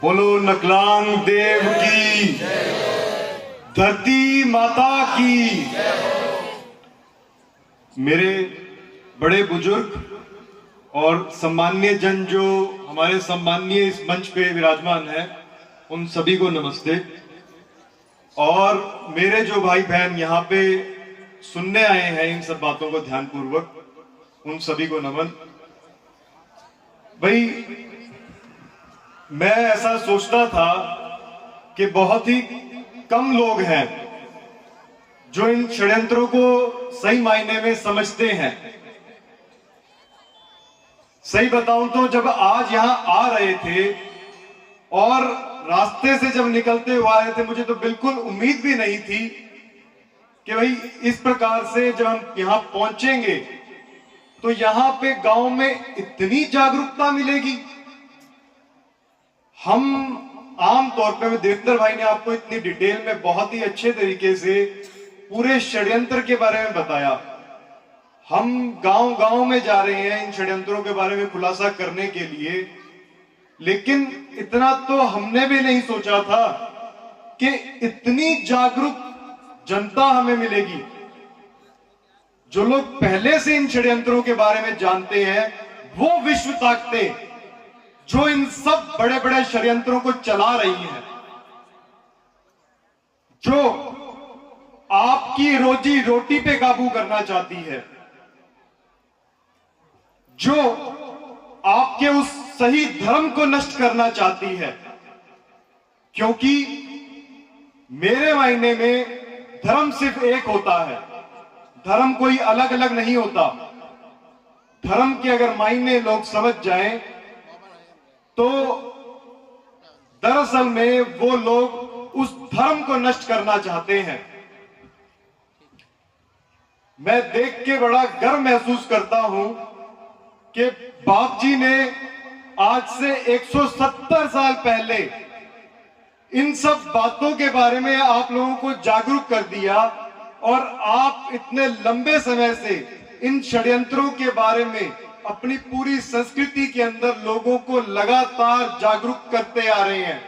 बोलो नकलांग देव की, धरती माता की। मेरे बड़े बुजुर्ग और सम्मान्य जन जो हमारे सम्माननीय इस मंच पे विराजमान है, उन सभी को नमस्ते। और मेरे जो भाई बहन यहाँ पे सुनने आए हैं इन सब बातों को ध्यानपूर्वक, उन सभी को नमन। भाई मैं ऐसा सोचता था कि बहुत ही कम लोग हैं जो इन षड्यंत्रों को सही मायने में समझते हैं। सही बताऊं तो जब आज यहां आ रहे थे और रास्ते से जब निकलते हुए आ रहे थे, मुझे तो बिल्कुल उम्मीद भी नहीं थी कि भाई इस प्रकार से जब हम यहां पहुंचेंगे तो यहां पे गांव में इतनी जागरूकता मिलेगी। हम आम तौर पे, देवेंद्र भाई ने आपको इतनी डिटेल में बहुत ही अच्छे तरीके से पूरे षड्यंत्र के बारे में बताया। हम गांव गांव में जा रहे हैं इन षड्यंत्रों के बारे में खुलासा करने के लिए, लेकिन इतना तो हमने भी नहीं सोचा था कि इतनी जागरूक जनता हमें मिलेगी। जो लोग पहले से इन षड्यंत्रों के बारे में जानते हैं, वो विश्व ताकतें जो इन सब बड़े बड़े षड्यंत्रों को चला रही हैं, जो आपकी रोजी रोटी पे काबू करना चाहती है, जो आपके उस सही धर्म को नष्ट करना चाहती है। क्योंकि मेरे मायने में धर्म सिर्फ एक होता है, धर्म कोई अलग अलग नहीं होता। धर्म के अगर मायने लोग समझ जाएं तो दरअसल में वो लोग उस धर्म को नष्ट करना चाहते हैं। मैं देख के बड़ा गर्व महसूस करता हूं कि बाप जी ने आज से 170 साल पहले इन सब बातों के बारे में आप लोगों को जागरूक कर दिया, और आप इतने लंबे समय से इन षड्यंत्रों के बारे में अपनी पूरी संस्कृति के अंदर लोगों को लगातार जागरूक करते आ रहे हैं।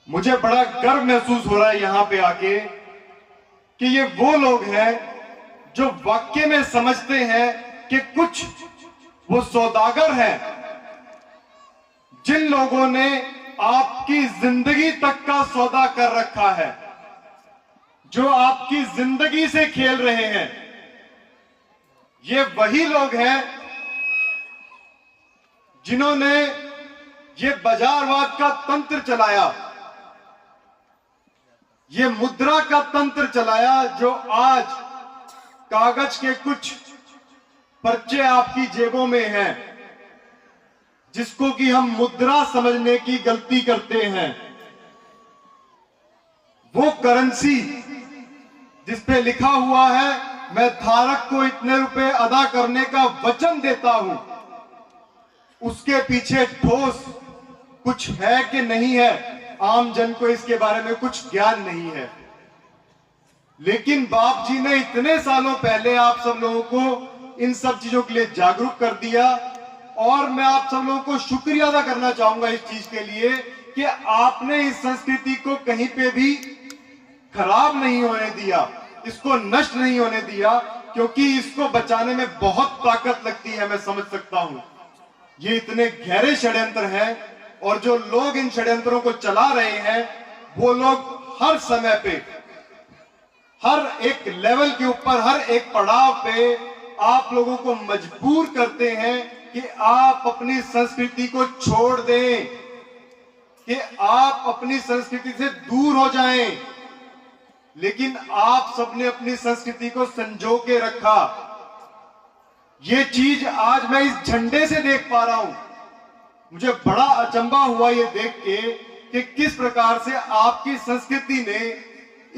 मुझे बड़ा गर्व महसूस हो रहा है यहां पे आके कि ये वो लोग हैं जो वाकई में समझते हैं कि कुछ वो सौदागर हैं जिन लोगों ने आपकी जिंदगी तक का सौदा कर रखा है, जो आपकी जिंदगी से खेल रहे हैं। ये वही लोग हैं जिन्होंने ये बाजारवाद का तंत्र चलाया, ये मुद्रा का तंत्र चलाया, जो आज कागज के कुछ पर्चे आपकी जेबों में हैं, जिसको कि हम मुद्रा समझने की गलती करते हैं। वो करेंसी जिस पे लिखा हुआ है मैं धारक को इतने रुपए अदा करने का वचन देता हूं, उसके पीछे ठोस कुछ है कि नहीं है, आम जन को इसके बारे में कुछ ज्ञान नहीं है। लेकिन बाप जी ने इतने सालों पहले आप सब लोगों को इन सब चीजों के लिए जागरूक कर दिया, और मैं आप सब लोगों को शुक्रिया अदा करना चाहूंगा इस चीज के लिए कि आपने इस संस्कृति को कहीं पे भी खराब नहीं होने दिया, इसको नष्ट नहीं होने दिया, क्योंकि इसको बचाने में बहुत ताकत लगती है। मैं समझ सकता हूं ये इतने गहरे षड्यंत्र हैं, और जो लोग इन षड्यंत्रों को चला रहे हैं वो लोग हर समय पे, हर एक लेवल के ऊपर, हर एक पड़ाव पे आप लोगों को मजबूर करते हैं कि आप अपनी संस्कृति को छोड़ दें, कि आप अपनी संस्कृति से दूर हो जाएं। लेकिन आप सबने अपनी संस्कृति को संजो के रखा। ये चीज आज मैं इस झंडे से देख पा रहा हूं। मुझे बड़ा अचंभा हुआ ये देख के कि किस प्रकार से आपकी संस्कृति ने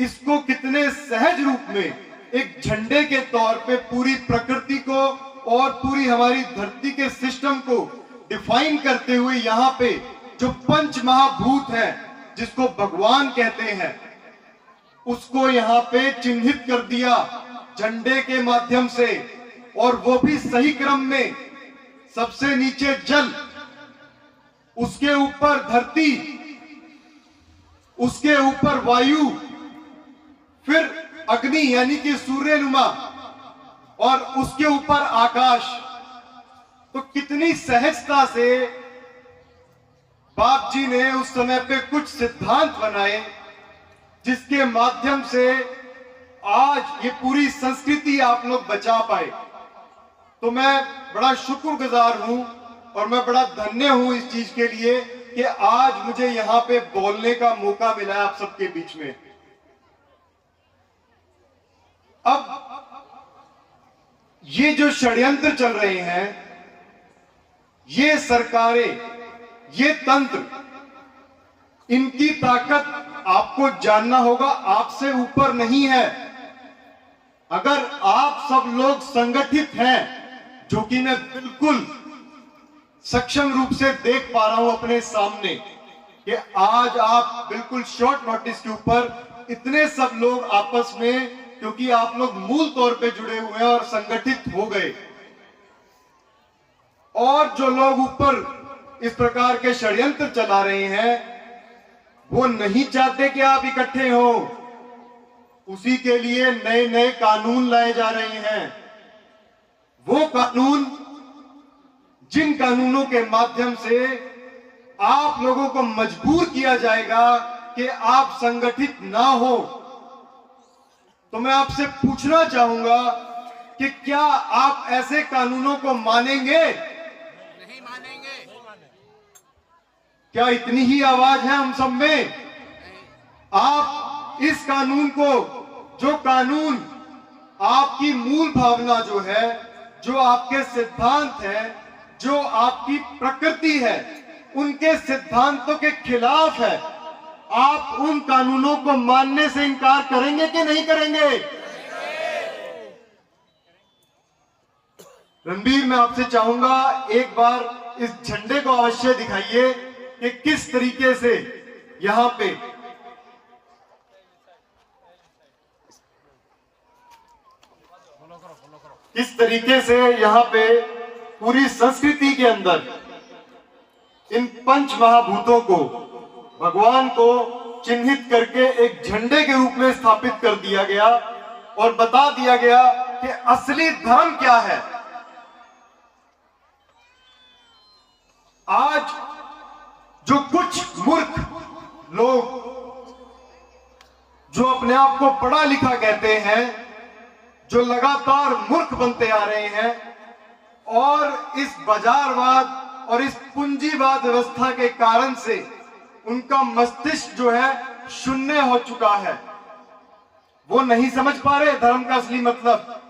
इसको कितने सहज रूप में एक झंडे के तौर पे पूरी प्रकृति को और पूरी हमारी धरती के सिस्टम को डिफाइन करते हुए यहाँ पे जो पंच महाभूत है, जिसको भगवान कहते हैं, उसको यहाँ पे चिन्हित कर दिया झंडे के माध्यम से, और वो भी सही क्रम में। सबसे नीचे जल, उसके ऊपर धरती, उसके ऊपर वायु, फिर अग्नि यानी कि सूर्यनुमा, और उसके ऊपर आकाश। तो कितनी सहजता से बाप जी ने उस समय पे कुछ सिद्धांत बनाए जिसके माध्यम से आज ये पूरी संस्कृति आप लोग बचा पाए। तो मैं बड़ा शुक्रगुजार हूं और मैं बड़ा धन्य हूं इस चीज के लिए कि आज मुझे यहां पे बोलने का मौका मिला है आप सबके बीच में। अब ये जो षड्यंत्र चल रहे हैं, ये सरकारें, ये तंत्र, इनकी ताकत आपको जानना होगा, आपसे ऊपर नहीं है। अगर आप सब लोग संगठित हैं, जो कि मैं बिल्कुल सक्षम रूप से देख पा रहा हूं अपने सामने कि आज आप बिल्कुल शॉर्ट नोटिस के ऊपर इतने सब लोग आपस में, क्योंकि आप लोग मूल तौर पे जुड़े हुए हैं और संगठित हो गए, और जो लोग ऊपर इस प्रकार के षड्यंत्र चला रहे हैं वो नहीं चाहते कि आप इकट्ठे हो। उसी के लिए नए नए कानून लाए जा रहे हैं। वो कानून, जिन कानूनों के माध्यम से आप लोगों को मजबूर किया जाएगा कि आप संगठित ना हो। तो मैं आपसे पूछना चाहूंगा कि क्या आप ऐसे कानूनों को मानेंगे? नहीं मानेंगे। क्या इतनी ही आवाज है हम सब में? आप इस कानून को, जो कानून आपकी मूल भावना जो है, जो आपके सिद्धांत है, जो आपकी प्रकृति है, उनके सिद्धांतों के खिलाफ है, आप उन कानूनों को मानने से इनकार करेंगे कि नहीं करेंगे? रणबीर, मैं आपसे चाहूंगा एक बार इस झंडे को अवश्य दिखाइए कि किस तरीके से यहां पे पूरी संस्कृति के अंदर इन पंच महाभूतों को, भगवान को चिन्हित करके एक झंडे के रूप में स्थापित कर दिया गया और बता दिया गया कि असली धर्म क्या है। आज जो कुछ मूर्ख लोग जो अपने आप को पढ़ा लिखा कहते हैं, जो लगातार मूर्ख बनते आ रहे हैं और इस बाजारवाद और इस पूंजीवाद व्यवस्था के कारण से उनका मस्तिष्क जो है शून्य हो चुका है। वो नहीं समझ पा रहे धर्म का असली मतलब,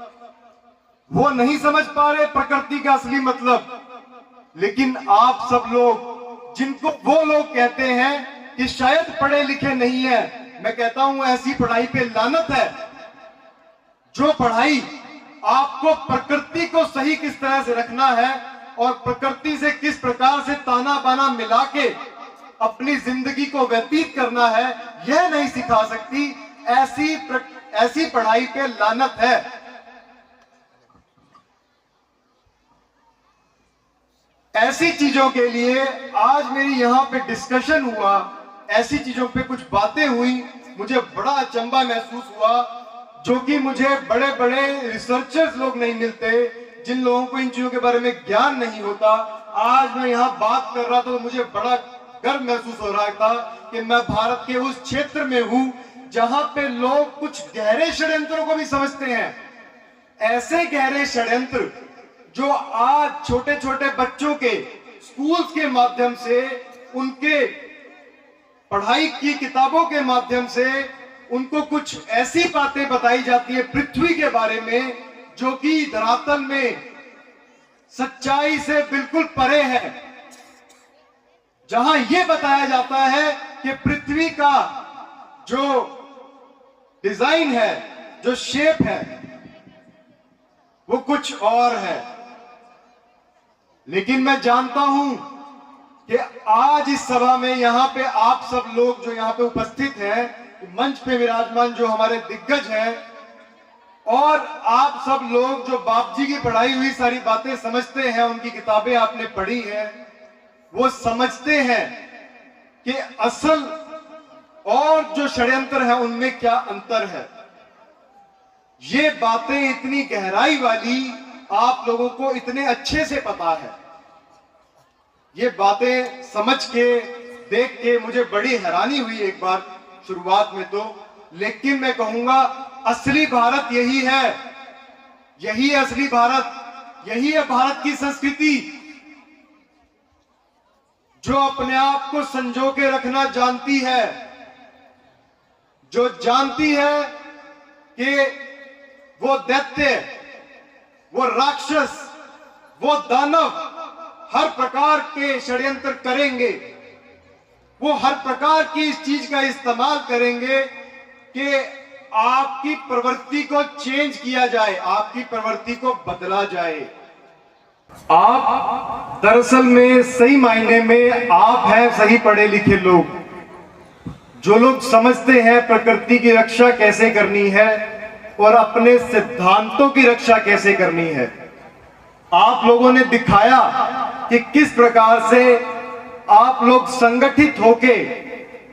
वो नहीं समझ पा रहे प्रकृति का असली मतलब। लेकिन आप सब लोग, जिनको वो लोग कहते हैं कि शायद पढ़े लिखे नहीं है, मैं कहता हूं ऐसी पढ़ाई पे लानत है। जो पढ़ाई आपको प्रकृति को सही किस तरह से रखना है और प्रकृति से किस प्रकार से ताना बाना मिला के अपनी जिंदगी को व्यतीत करना है, यह नहीं सिखा सकती, ऐसी पढ़ाई पे लानत है। ऐसी चीजों के लिए आज मेरी यहां पे डिस्कशन हुआ, ऐसी चीजों पे कुछ बातें हुई, मुझे बड़ा अचंभा महसूस हुआ, जो कि मुझे बड़े बड़े रिसर्चर्स लोग नहीं मिलते, जिन लोगों को इन चीजों के बारे में ज्ञान नहीं होता। आज मैं यहां बात कर रहा था तो मुझे बड़ा गर्व महसूस हो रहा था कि मैं भारत के उस क्षेत्र में हूं जहां पे लोग कुछ गहरे षड्यंत्रों को भी समझते हैं। ऐसे गहरे षड्यंत्र जो आज छोटे छोटे बच्चों के स्कूल्स के माध्यम से, उनके पढ़ाई की किताबों के माध्यम से उनको कुछ ऐसी बातें बताई जाती है पृथ्वी के बारे में जो कि धरातल में सच्चाई से बिल्कुल परे है। जहां यह बताया जाता है कि पृथ्वी का जो डिजाइन है, जो शेप है, वो कुछ और है। लेकिन मैं जानता हूं कि आज इस सभा में यहां पे आप सब लोग जो यहां पे उपस्थित हैं, मंच पे विराजमान जो हमारे दिग्गज हैं, और आप सब लोग जो बाप जी की पढ़ाई हुई सारी बातें समझते हैं, उनकी किताबें आपने पढ़ी है, वो समझते हैं कि असल और जो षड्यंत्र है उनमें क्या अंतर है। ये बातें इतनी गहराई वाली आप लोगों को इतने अच्छे से पता है। ये बातें समझ के देख के मुझे बड़ी हैरानी हुई एक बार शुरुआत में तो, लेकिन मैं कहूंगा असली भारत यही है, यही है असली भारत, यही है भारत की संस्कृति, जो अपने आप को संजो के रखना जानती है, जो जानती है कि वो दैत्य, वो राक्षस, वो दानव हर प्रकार के षड्यंत्र करेंगे, वो हर प्रकार की इस चीज का इस्तेमाल करेंगे कि आपकी प्रवृत्ति को चेंज किया जाए, आपकी प्रवृत्ति को बदला जाए। आप दरअसल में सही मायने में आप हैं सही पढ़े लिखे लोग, जो लोग समझते हैं प्रकृति की रक्षा कैसे करनी है और अपने सिद्धांतों की रक्षा कैसे करनी है। आप लोगों ने दिखाया कि किस प्रकार से आप लोग संगठित होके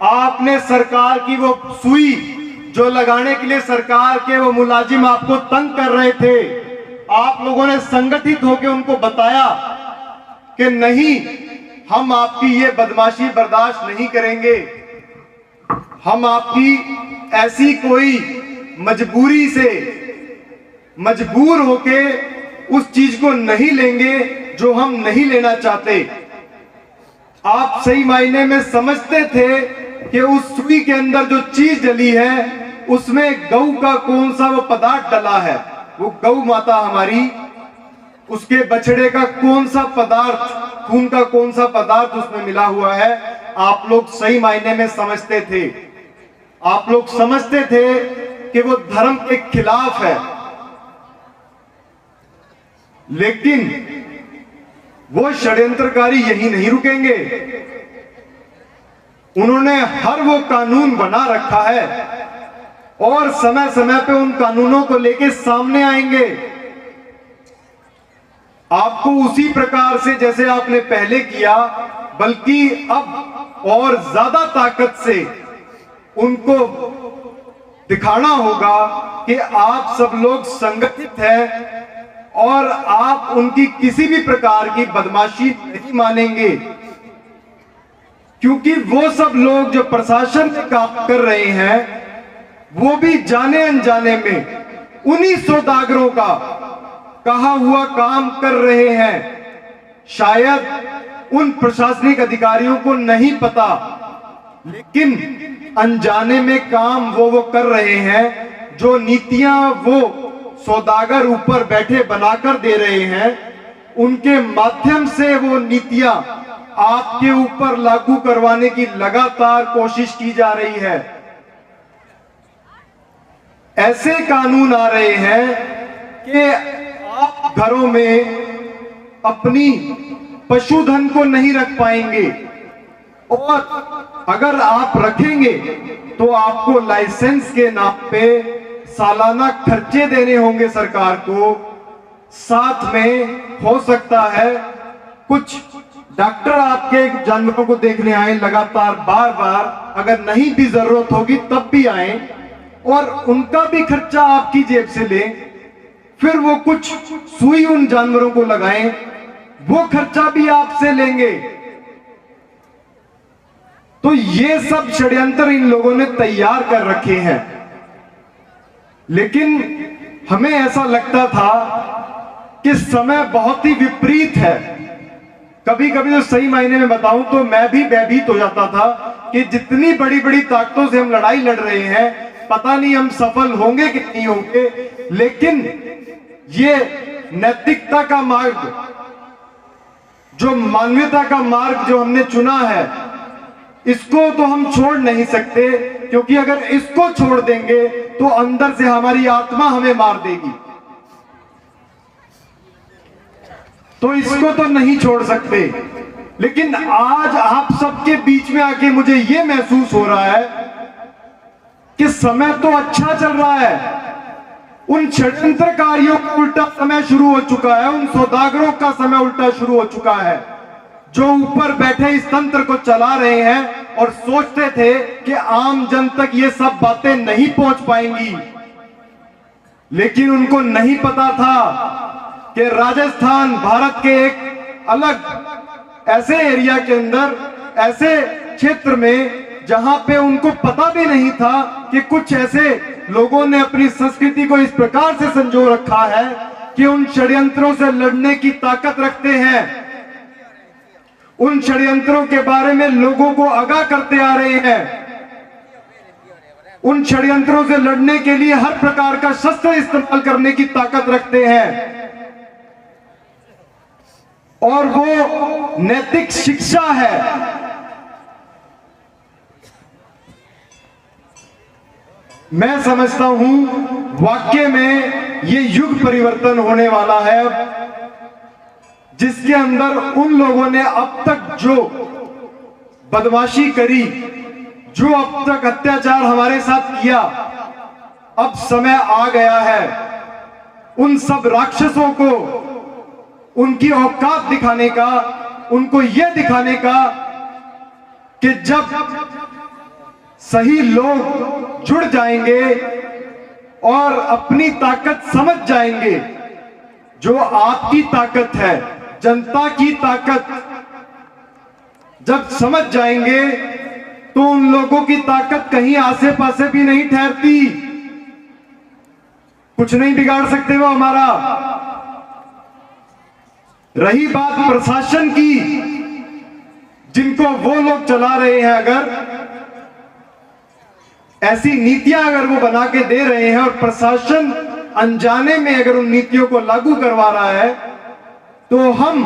आपने सरकार की वो सुई जो लगाने के लिए सरकार के वो मुलाजिम आपको तंग कर रहे थे, आप लोगों ने संगठित होकर उनको बताया कि नहीं, हम आपकी ये बदमाशी बर्दाश्त नहीं करेंगे, हम आपकी ऐसी कोई मजबूरी से मजबूर होके उस चीज को नहीं लेंगे जो हम नहीं लेना चाहते। आप सही मायने में समझते थे कि उस सुई के अंदर जो चीज डली है उसमें गऊ का कौन सा वो पदार्थ डला है, वो गऊ माता हमारी, उसके बछड़े का कौन सा पदार्थ, खून का कौन सा पदार्थ उसमें मिला हुआ है, आप लोग सही मायने में समझते थे। आप लोग समझते थे कि वो धर्म के खिलाफ है, लेकिन वो षड्यंत्रकारी यही नहीं रुकेंगे। उन्होंने हर वो कानून बना रखा है और समय समय पे उन कानूनों को लेके सामने आएंगे। आपको उसी प्रकार से जैसे आपने पहले किया, बल्कि अब और ज्यादा ताकत से उनको दिखाना होगा कि आप सब लोग संगठित हैं और आप उनकी किसी भी प्रकार की बदमाशी नहीं मानेंगे, क्योंकि वो सब लोग जो प्रशासन में काम कर रहे हैं वो भी जाने अनजाने में उन्हीं सौदागरों का कहा हुआ काम कर रहे हैं। शायद उन प्रशासनिक अधिकारियों को नहीं पता, लेकिन अनजाने में काम वो कर रहे हैं। जो नीतियां वो सौदागर ऊपर बैठे बनाकर दे रहे हैं, उनके माध्यम से वो नीतियां आपके ऊपर लागू करवाने की लगातार कोशिश की जा रही है। ऐसे कानून आ रहे हैं कि आप घरों में अपनी पशुधन को नहीं रख पाएंगे, और अगर आप रखेंगे तो आपको लाइसेंस के नाम पे सालाना खर्चे देने होंगे सरकार को। साथ में हो सकता है कुछ डॉक्टर आपके जानवरों को देखने आए लगातार बार बार, अगर नहीं भी जरूरत होगी तब भी आए और उनका भी खर्चा आपकी जेब से लें, फिर वो कुछ सुई उन जानवरों को लगाएं, वो खर्चा भी आपसे लेंगे। तो ये सब षड्यंत्र इन लोगों ने तैयार कर रखे हैं। लेकिन हमें ऐसा लगता था कि समय बहुत ही विपरीत है। कभी कभी तो सही मायने में बताऊं तो मैं भी भयभीत हो जाता था कि जितनी बड़ी बड़ी ताकतों से हम लड़ाई लड़ रहे हैं, पता नहीं हम सफल होंगे कि नहीं होंगे। लेकिन ये नैतिकता का मार्ग, जो मानवीयता का मार्ग जो हमने चुना है, इसको तो हम छोड़ नहीं सकते, क्योंकि अगर इसको छोड़ देंगे तो अंदर से हमारी आत्मा हमें मार देगी। तो इसको तो नहीं छोड़ सकते। लेकिन आज आप सबके बीच में आके मुझे यह महसूस हो रहा है कि समय तो अच्छा चल रहा है। उन षड्यंत्रकारियों का उल्टा समय शुरू हो चुका है, उन सौदागरों का समय उल्टा शुरू हो चुका है। जो ऊपर बैठे इस तंत्र को चला रहे हैं और सोचते थे कि आम जन तक ये सब बातें नहीं पहुंच पाएंगी, लेकिन उनको नहीं पता था कि राजस्थान भारत के एक अलग ऐसे एरिया के अंदर, ऐसे क्षेत्र में जहां पे उनको पता भी नहीं था कि कुछ ऐसे लोगों ने अपनी संस्कृति को इस प्रकार से संजो रखा है कि उन षड्यंत्रों से लड़ने की ताकत रखते हैं, उन षड्यंत्रों के बारे में लोगों को आगाह करते आ रहे हैं, उन षड्यंत्रों से लड़ने के लिए हर प्रकार का शस्त्र इस्तेमाल करने की ताकत रखते हैं। और वो नैतिक शिक्षा है। मैं समझता हूं वाकई में ये युग परिवर्तन होने वाला है, जिसके अंदर उन लोगों ने अब तक जो बदमाशी करी, जो अब तक अत्याचार हमारे साथ किया, अब समय आ गया है उन सब राक्षसों को उनकी औकात दिखाने का, उनको यह दिखाने का कि जब सही लोग जुड़ जाएंगे और अपनी ताकत समझ जाएंगे, जो आपकी ताकत है, जनता की ताकत जब समझ जाएंगे तो उन लोगों की ताकत कहीं आसे पासे भी नहीं ठहरती, कुछ नहीं बिगाड़ सकते वो हमारा। रही बात प्रशासन की, जिनको वो लोग चला रहे हैं, अगर ऐसी नीतियां अगर वो बना के दे रहे हैं और प्रशासन अनजाने में अगर उन नीतियों को लागू करवा रहा है, तो हम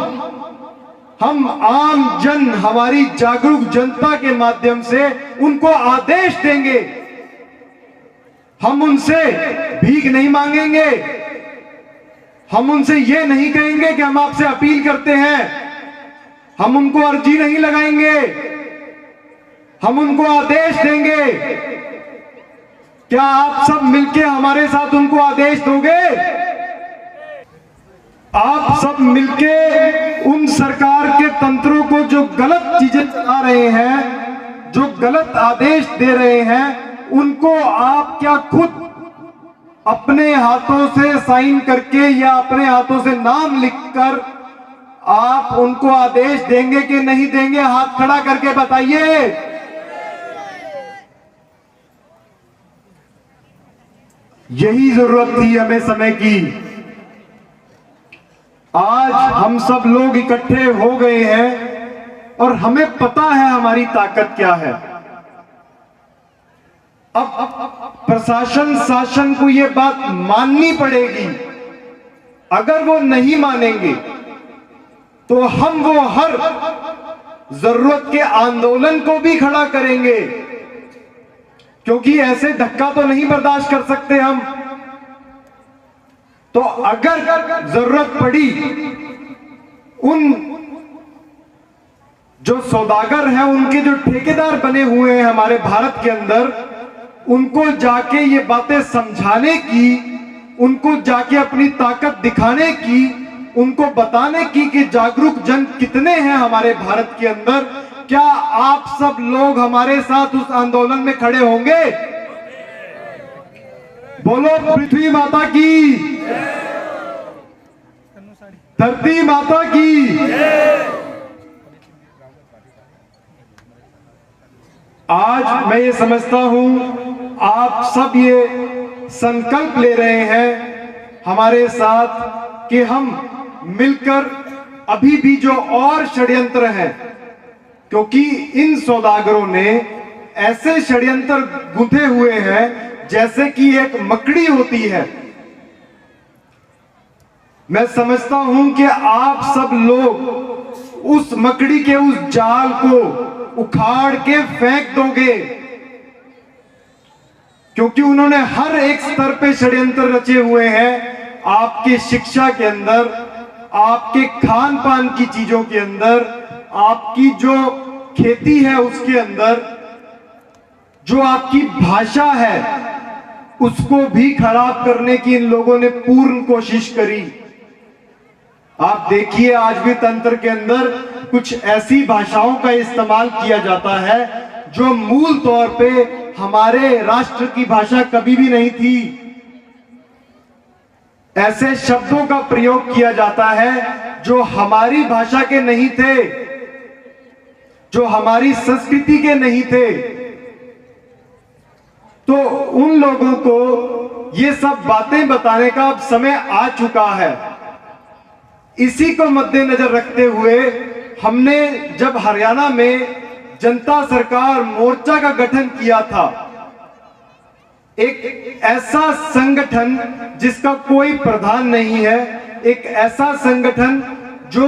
आम जन, हमारी जागरूक जनता के माध्यम से उनको आदेश देंगे। हम उनसे भीख नहीं मांगेंगे, हम उनसे ये नहीं कहेंगे कि हम आपसे अपील करते हैं, हम उनको अर्जी नहीं लगाएंगे, हम उनको आदेश देंगे। क्या आप सब मिलके हमारे साथ उनको आदेश दोगे? आप सब मिलके उन सरकार के तंत्रों को जो गलत चीजें चला रहे हैं, जो गलत आदेश दे रहे हैं, उनको आप क्या खुद अपने हाथों से साइन करके या अपने हाथों से नाम लिखकर आप उनको आदेश देंगे कि नहीं देंगे? हाथ खड़ा करके बताइए। यही जरूरत थी हमें समय की। आज हम सब लोग इकट्ठे हो गए हैं और हमें पता है हमारी ताकत क्या है। अब प्रशासन, शासन को यह बात माननी पड़ेगी। अगर वो नहीं मानेंगे तो हम वो हर जरूरत के आंदोलन को भी खड़ा करेंगे, क्योंकि ऐसे धक्का तो नहीं बर्दाश्त कर सकते हम। तो अगर जरूरत पड़ी, उन जो सौदागर हैं, उनके जो ठेकेदार बने हुए हैं हमारे भारत के अंदर, उनको जाके ये बातें समझाने की, उनको जाके अपनी ताकत दिखाने की, उनको बताने की कि जागरूक जन कितने हैं हमारे भारत के अंदर। क्या आप सब लोग हमारे साथ उस आंदोलन में खड़े होंगे? बोलो पृथ्वी माता की, धरती माता की। आज मैं ये समझता हूं आप सब ये संकल्प ले रहे हैं हमारे साथ कि हम मिलकर अभी भी जो और षड्यंत्र हैं, क्योंकि इन सौदागरों ने ऐसे षड्यंत्र गुंथे हुए हैं जैसे कि एक मकड़ी होती है। मैं समझता हूं कि आप सब लोग उस मकड़ी के उस जाल को उखाड़ के फेंक दोगे, क्योंकि उन्होंने हर एक स्तर पे षड्यंत्र रचे हुए हैं। आपकी शिक्षा के अंदर, आपके खान पान की चीजों के अंदर, आपकी जो खेती है उसके अंदर, जो आपकी भाषा है उसको भी खराब करने की इन लोगों ने पूर्ण कोशिश करी। आप देखिए आज भी तंत्र के अंदर कुछ ऐसी भाषाओं का इस्तेमाल किया जाता है जो मूल तौर पे हमारे राष्ट्र की भाषा कभी भी नहीं थी। ऐसे शब्दों का प्रयोग किया जाता है जो हमारी भाषा के नहीं थे, जो हमारी संस्कृति के नहीं थे। तो उन लोगों को ये सब बातें बताने का अब समय आ चुका है। इसी को मद्देनजर रखते हुए हमने जब हरियाणा में जनता सरकार मोर्चा का गठन किया था, एक ऐसा संगठन जिसका कोई प्रधान नहीं है, एक ऐसा संगठन जो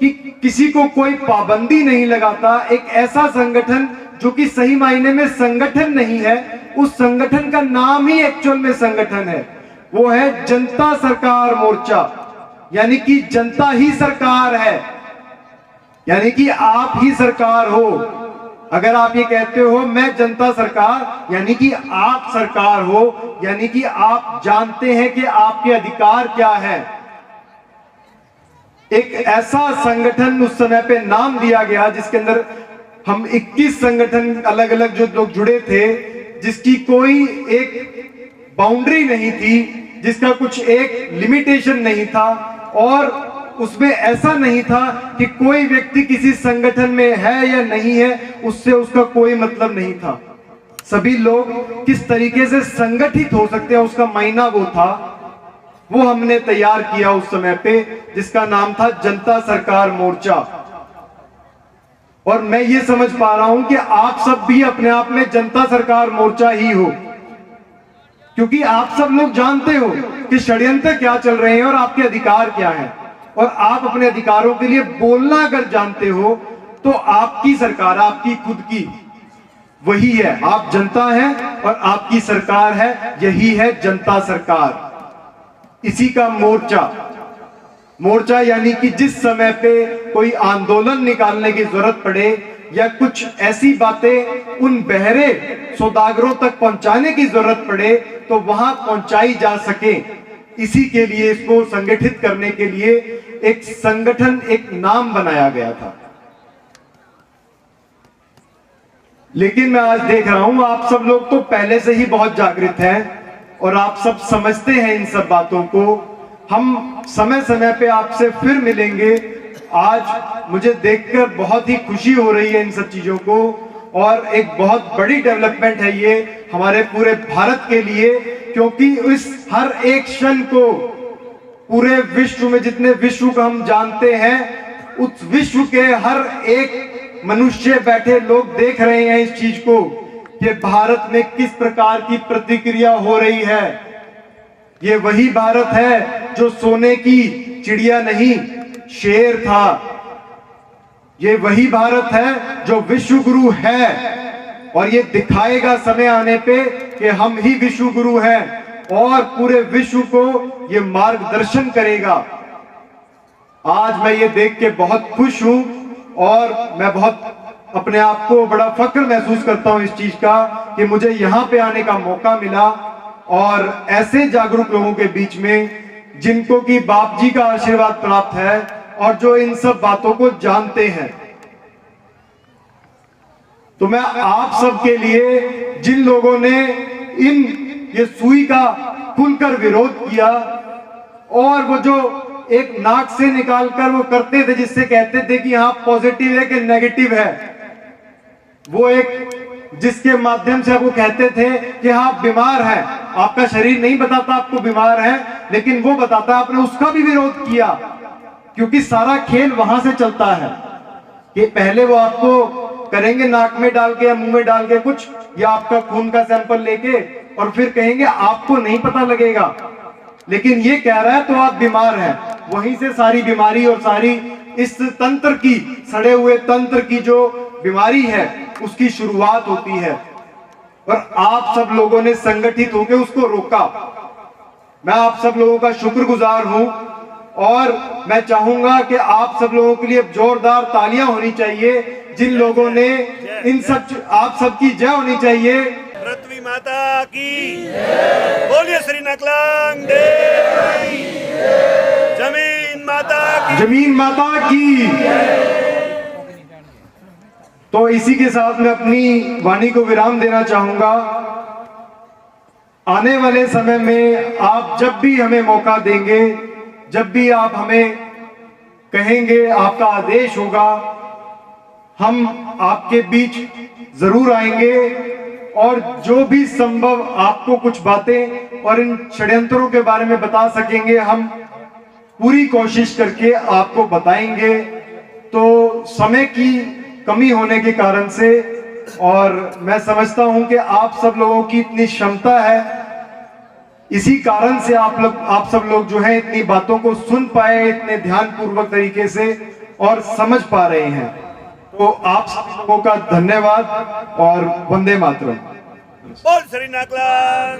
कि किसी को कोई पाबंदी नहीं लगाता, एक ऐसा संगठन जो कि सही मायने में संगठन नहीं है, उस संगठन का नाम ही एक्चुअल में संगठन है, वो है जनता सरकार मोर्चा। यानी कि जनता ही सरकार है, यानी कि आप ही सरकार हो। अगर आप ये कहते हो मैं जनता सरकार, यानी कि आप सरकार हो, यानी कि आप जानते हैं कि आपके अधिकार क्या है। एक ऐसा संगठन उस समय पे नाम दिया गया जिसके अंदर हम 21 संगठन अलग अलग जो लोग जुड़े थे, जिसकी कोई एक बाउंड्री नहीं थी, जिसका कुछ एक लिमिटेशन नहीं था, और उसमें ऐसा नहीं था कि कोई व्यक्ति किसी संगठन में है या नहीं है, उससे उसका कोई मतलब नहीं था। सभी लोग किस तरीके से संगठित हो सकते हैं उसका मायना वो था, वो हमने तैयार किया उस समय पे, जिसका नाम था जनता सरकार मोर्चा। और मैं ये समझ पा रहा हूं कि आप सब भी अपने आप में जनता सरकार मोर्चा ही हो, क्योंकि आप सब लोग जानते हो कि षड्यंत्र क्या चल रहे हैं और आपके अधिकार क्या हैं, और आप अपने अधिकारों के लिए बोलना अगर जानते हो तो आपकी सरकार, आपकी खुद की वही है। आप जनता हैं और आपकी सरकार है, यही है जनता सरकार। इसी का मोर्चा यानी कि जिस समय पे कोई आंदोलन निकालने की जरूरत पड़े या कुछ ऐसी बातें उन बहरे सौदागरों तक पहुंचाने की जरूरत पड़े तो वहां पहुंचाई जा सके, इसी के लिए इसको संगठित करने के लिए एक संगठन, एक नाम बनाया गया था। लेकिन मैं आज देख रहा हूं आप सब लोग तो पहले से ही बहुत जागृत हैं और आप सब समझते हैं इन सब बातों को। हम समय समय पे आपसे फिर मिलेंगे। आज मुझे देखकर बहुत ही खुशी हो रही है इन सब चीजों को, और एक बहुत बड़ी डेवलपमेंट है ये हमारे पूरे भारत के लिए, क्योंकि इस हर एक क्षण को पूरे विश्व में, जितने विश्व को हम जानते हैं, उस विश्व के हर एक मनुष्य बैठे लोग देख रहे हैं इस चीज को कि भारत में किस प्रकार की प्रतिक्रिया हो रही है। ये वही भारत है जो सोने की चिड़िया नहीं, शेर था। ये वही भारत है जो विश्व गुरु है, और ये दिखाएगा समय आने पे कि हम ही विश्व गुरु हैं, और पूरे विश्व को ये मार्गदर्शन करेगा। आज मैं ये देख के बहुत खुश हूं, और मैं बहुत अपने आप को बड़ा फक्र महसूस करता हूं इस चीज का कि मुझे यहां पे आने का मौका मिला, और ऐसे जागरूक लोगों के बीच में जिनको कि बाप जी का आशीर्वाद प्राप्त है और जो इन सब बातों को जानते हैं। तो मैं आप सब के लिए, जिन लोगों ने ये सुई का खुलकर विरोध किया, और वो जो एक नाक से निकालकर वो करते थे जिससे कहते थे कि हाँ पॉजिटिव है कि नेगेटिव है, वो एक जिसके माध्यम से आपको कहते थे कि हाँ बीमार है, आपका शरीर नहीं बताता आपको बीमार है, लेकिन वो बताता है, आपने उसका भी विरोध किया, क्योंकि सारा खेल वहां से चलता है कि पहले वो आपको करेंगे नाक में डाल के या मुंह में डाल के कुछ, या आपका खून का सैंपल लेके, और फिर कहेंगे आपको नहीं पता लगेगा, लेकिन ये कह रहा है तो आप बीमार हैं। वहीं से सारी बीमारी और सारी इस तंत्र की, सड़े हुए तंत्र की जो बीमारी है उसकी शुरुआत होती है, और आप सब लोगों ने संगठित होकर उसको रोका। मैं आप सब लोगों का शुक्रगुजार हूं, और मैं चाहूंगा कि आप सब लोगों के लिए जोरदार तालियां होनी चाहिए, जिन लोगों ने इन सब, आप सबकी जय होनी चाहिए। पृथ्वी माता की बोलिए, श्री नकलांग देव, जमीन माता की, जमीन माता की। तो इसी के साथ मैं अपनी वाणी को विराम देना चाहूंगा। आने वाले समय में आप जब भी हमें मौका देंगे, जब भी आप हमें कहेंगे, आपका आदेश होगा, हम आपके बीच जरूर आएंगे और जो भी संभव आपको कुछ बातें और इन षड्यंत्रों के बारे में बता सकेंगे, हम पूरी कोशिश करके आपको बताएंगे। तो समय की कमी होने के कारण से, और मैं समझता हूं कि आप सब लोगों की इतनी क्षमता है, इसी कारण से आप सब लोग जो है इतनी बातों को सुन पाए इतने ध्यानपूर्वक तरीके से और समझ पा रहे हैं। तो आप सब लोगों का धन्यवाद और वंदे मातरम। बोल श्री नाकलंग।